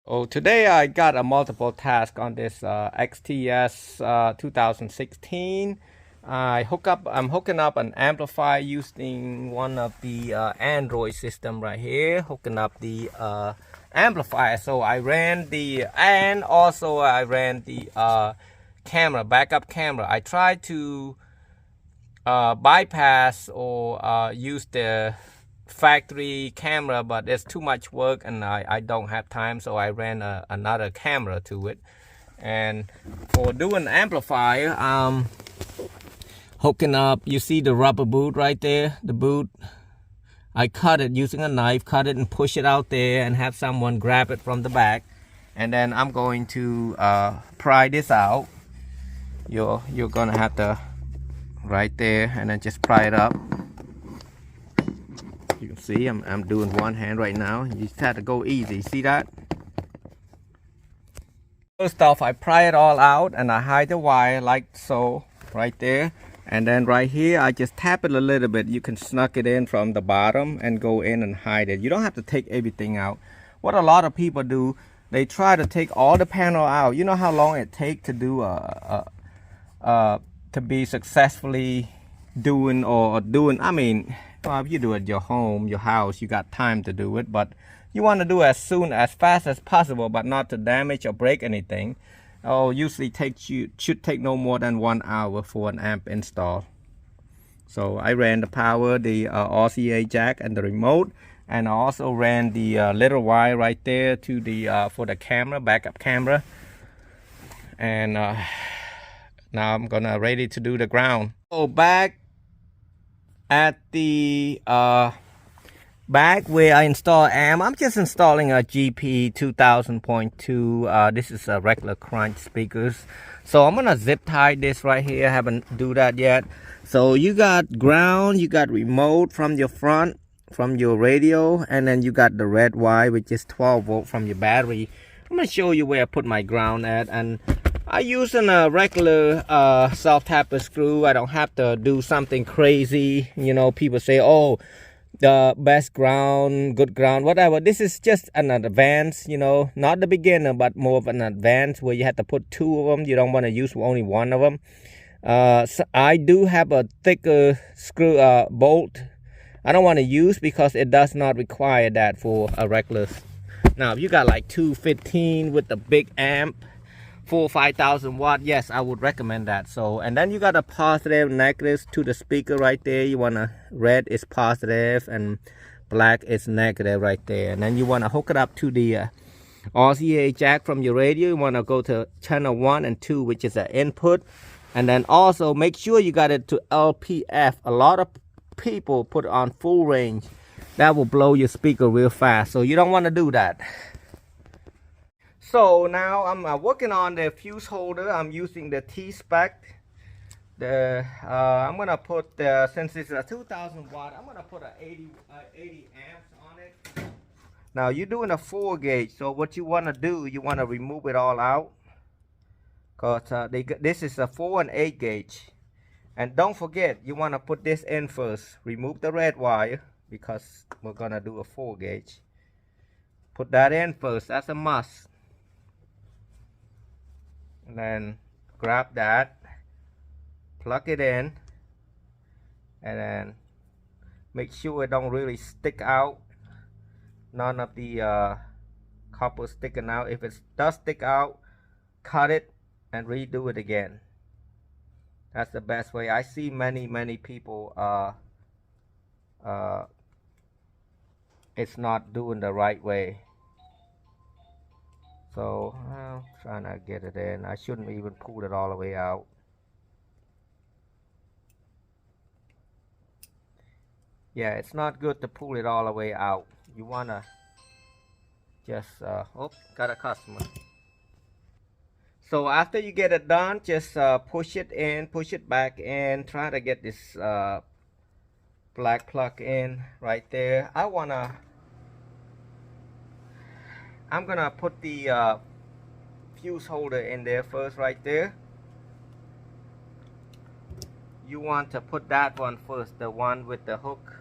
Oh, today I got a multiple task on this XTS 2016. I'm hooking up an amplifier using one of the Android system right here, hooking up the amplifier. So I ran the camera, backup camera. I tried to bypass or use the factory camera, but it's too much work and I don't have time, so I ran another camera to it. And for doing amplifier, hooking up, you see the rubber boot right there, the boot. I cut it using a knife, cut it and push it out there and have someone grab it from the back. And then I'm going to pry this out. You're gonna have to right there and then just pry it up. You can see I'm doing one hand right now. You just have to go easy. See that? First off, I pry it all out and I hide the wire like so right there. And then right here, I just tap it a little bit. You can snuck it in from the bottom and go in and hide it. You don't have to take everything out. What a lot of people do, they try to take all the panel out. You know how long it takes to do to be successfully doing, I mean, well, if you do it at your home, your house, you got time to do it, but you want to do it as fast as possible, but not to damage or break anything. Oh, usually should take no more than 1 hour for an amp install. So I ran the power, the RCA jack and the remote, and I also ran the little wire right there to the for the camera, backup camera. And now I'm gonna ready to do the ground. So back at the back where I install amp, I'm just installing a GP 2000.2. This is a regular crunch speakers. So I'm gonna zip tie this right here. I haven't do that yet. So you got ground, you got remote from your front, from your radio, and then you got the red wire, which is 12 volt from your battery. I'm gonna show you where I put my ground at, and I using a regular self-tapper screw. I don't have to do something crazy. You know, people say, oh, the best ground, good ground, whatever. This is just an advanced, you know, not the beginner, but more of an advanced where you have to put 2 of them. You don't want to use only 1 of them. So I do have a thicker screw bolt. I don't want to use because it does not require that for a regular. Now, if you got like 215 with the big amp, 4 or 5,000 watt, yes, I would recommend that. So, and then you got a positive, negative to the speaker right there. You want to red is positive and black is negative right there. And then you want to hook it up to the RCA jack from your radio. You want to go to channel 1 and 2, which is an input. And then also make sure you got it to LPF. A lot of people put it on full range. That will blow your speaker real fast. So you don't want to do that. So now I'm working on the fuse holder. I'm using the T-Spec. I'm gonna put since it's a 2,000 watt, I'm gonna put a 80 amps on it. Now you're doing a 4 gauge, so what you want to do, you want to remove it all out, cause this is a 4 and 8 gauge. And don't forget, you want to put this in first. Remove the red wire because we're gonna do a 4 gauge. Put that in first. That's a must. And then grab that, plug it in, and then make sure it don't really stick out. None of the copper sticking out. If it does stick out, cut it and redo it again. That's the best way. I see many people it's not doing the right way. So I'm trying to get it in. I shouldn't even pull it all the way out. Yeah, it's not good to pull it all the way out. You wanna just oops, got a customer. So after you get it done, just push it in, push it back in. Try to get this black plug in right there. I'm gonna put the fuse holder in there first right there. You want to put that one first, the one with the hook,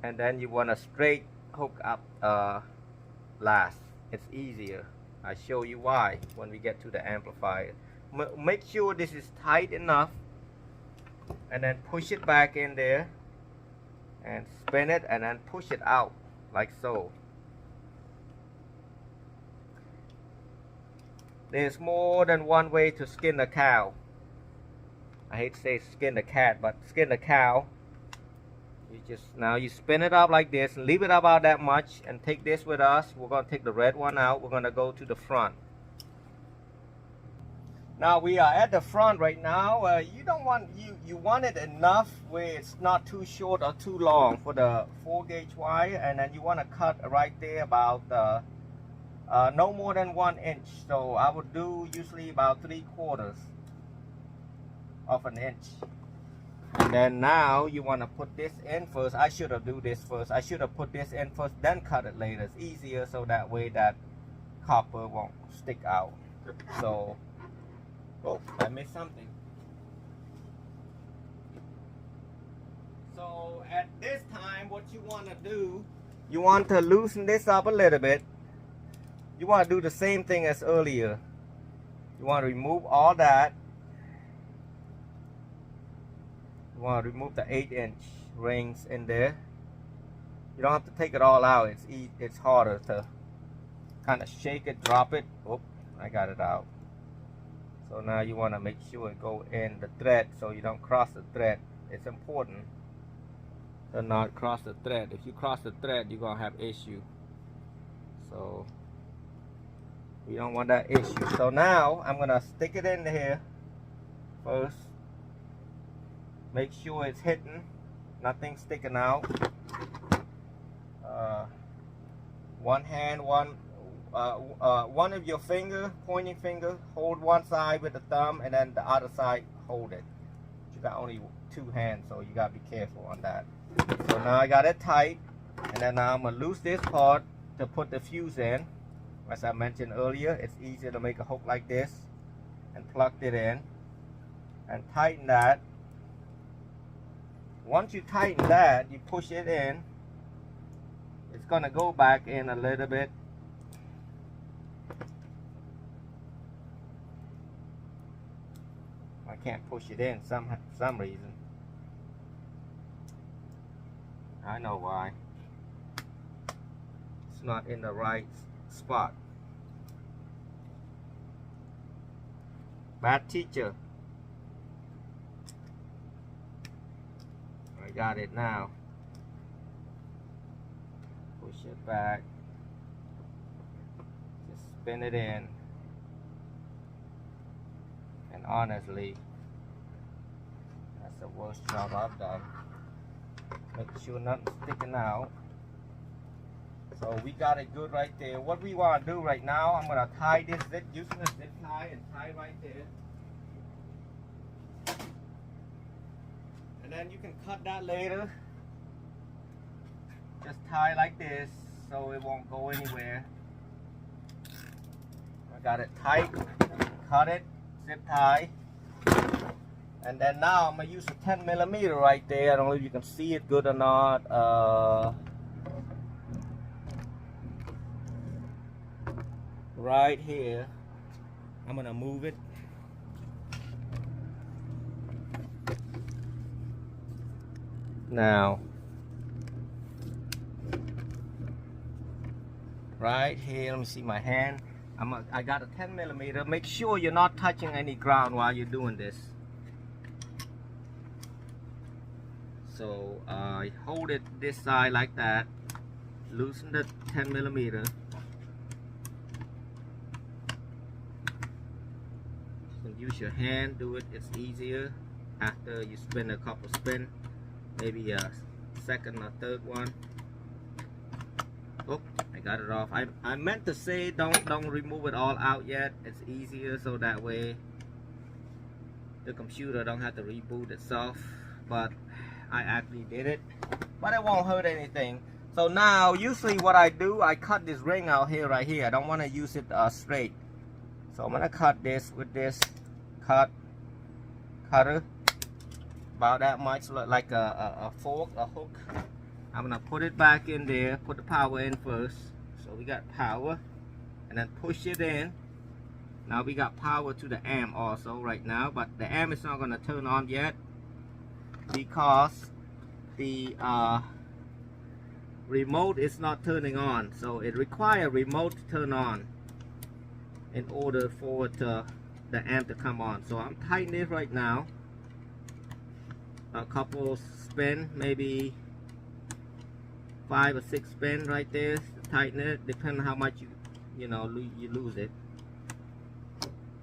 and then you want to straight hook up last. It's easier. I show you why when we get to the amplifier. Make sure this is tight enough, and then push it back in there and spin it and then push it out like so. There's more than one way to skin a cow. I hate to say skin a cat, but skin a cow. Now you spin it up like this, leave it about that much, and take this with us. We're going to take the red one out. We're going to go to the front. Now we are at the front right now. You don't want you want it enough where it's not too short or too long for the 4-gauge wire, and then you want to cut right there about no more than 1 inch. So I would do usually about 3/4 of an inch. And then now you want to put this in first. I should have do this first. I should have put this in first, then cut it later. It's easier, so that way that copper won't stick out. So, oh, I missed something. So at this time, what you want to do, you want to loosen this up a little bit. You want to do the same thing as earlier. You want to remove all that. You want to remove the 8-inch rings in there. You don't have to take it all out. It's harder to kind of shake it, drop it. Oh, I got it out. So now you want to make sure it go in the thread so you don't cross the thread. It's important to not cross the thread. If you cross the thread, you're gonna have issue. So we don't want that issue. So now I'm gonna stick it in here first. Make sure it's hitting, nothing sticking out. One hand, one of your pointing finger, hold one side with the thumb, and then the other side hold it. You got only 2 hands, so you gotta be careful on that. So now I got it tight, and then now I'm gonna loose this part to put the fuse in. As I mentioned earlier, it's easier to make a hook like this and plug it in and tighten that. Once you tighten that, you push it in. It's gonna go back in a little bit. I can't push it in some reason. I know why. It's not in the right spot. Bad teacher. I got it now. Push it back. Just spin it in. And honestly, that's the worst job I've done. Make sure nothing's sticking out. So we got it good right there. What we want to do right now, I'm gonna tie this zip, using a zip tie, and tie right there. And then you can cut that later. Just tie like this so it won't go anywhere. I got it tight, cut it, zip tie. And then now I'm gonna use a 10mm right there. I don't know if you can see it good or not. Right here, I'm gonna move it. Now, right here, let me see my hand. I got a 10mm. Make sure you're not touching any ground while you're doing this. So I hold it this side like that. Loosen the 10mm. Use your hand, do it, it's easier after you spin a couple spin, maybe a second or third one. Oh, I got it off. I meant to say don't remove it all out yet. It's easier so that way the computer don't have to reboot itself, but I actually did it, but it won't hurt anything. So now usually what I do, I cut this ring out here, right here. I don't want to use it straight, so I'm gonna cut this with this cutter about that much, like a fork, a hook. I'm gonna put it back in there, put the power in first, so So we got power, and then push it in. Now we got power to the amp also right now, but the amp is not going to turn on yet because the remote is not turning on. So it requires remote to turn on in order for the amp to come on. So I'm tightening it right now. A couple spin, maybe 5 or 6 spin right there. Tighten it, depending on how much you lose it.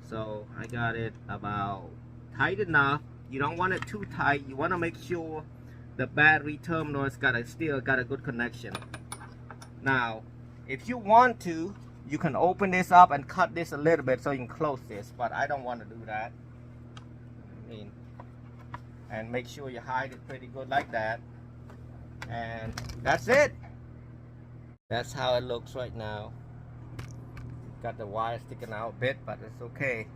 So I got it about tight enough. You don't want it too tight. You want to make sure the battery terminal has still got a good connection. Now, if you want to, you can open this up and cut this a little bit so you can close this, but I don't want to do that. And make sure you hide it pretty good like that. And that's it. That's how it looks right now. Got the wire sticking out a bit, but it's okay.